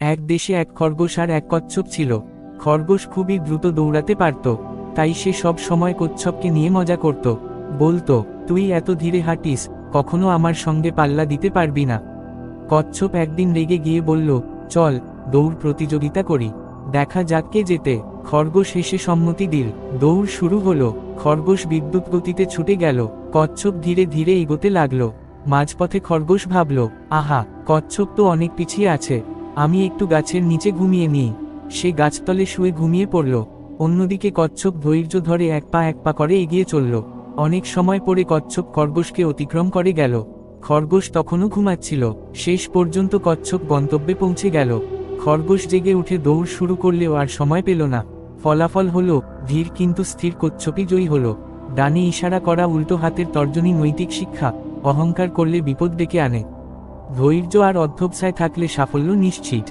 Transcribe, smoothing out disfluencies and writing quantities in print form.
এক দেশে এক খরগোশ আর এক কচ্ছপ ছিল। খরগোশ খুবই দ্রুত দৌড়াতে পারত, তাই সে সব সময় কচ্ছপকে নিয়ে মজা করত। বলতো, তুই এত ধীরে হাঁটিস, কখনো আমার সঙ্গে পাল্লা দিতে পারবি না। কচ্ছপ একদিন রেগে গিয়ে বলল, চল, দৌড় প্রতিযোগিতা করি, দেখা যাক কে জেতে। খরগোশ হেসে সম্মতি দিল। দৌড় শুরু হলো। খরগোশ বিদ্যুৎ গতিতে ছুটে গেল, কচ্ছপ ধীরে ধীরে এগোতে লাগলো। মাঝপথে খরগোশ ভাবল, আহা, কচ্ছপ তো অনেক পিছিয়ে আছে, আমি একটু গাছের নিচে ঘুমিয়ে নিই। সে গাছতলে শুয়ে ঘুমিয়ে পড়ল। অন্যদিকে কচ্ছপ ধৈর্য ধরে এক পা করে এগিয়ে চলল। অনেক সময় পরে কচ্ছপ খরগোশকে অতিক্রম করে গেল। খরগোশ তখনও ঘুমাচ্ছিল। শেষ পর্যন্ত কচ্ছপ গন্তব্যে পৌঁছে গেল। খরগোশ জেগে উঠে দৌড় শুরু করলেও আর সময় পেল না। ফলাফল হলো, ধীর কিন্তু স্থির কচ্ছপই জয়ী হলো। ডানে ইশারা করা, উল্টো হাতের তর্জনী নৈতিক শিক্ষা। অহংকার করলে বিপদ ডেকে আনে। ধৈর্য আর অধ্যবসায় থাকলে সাফল্য নিশ্চিত।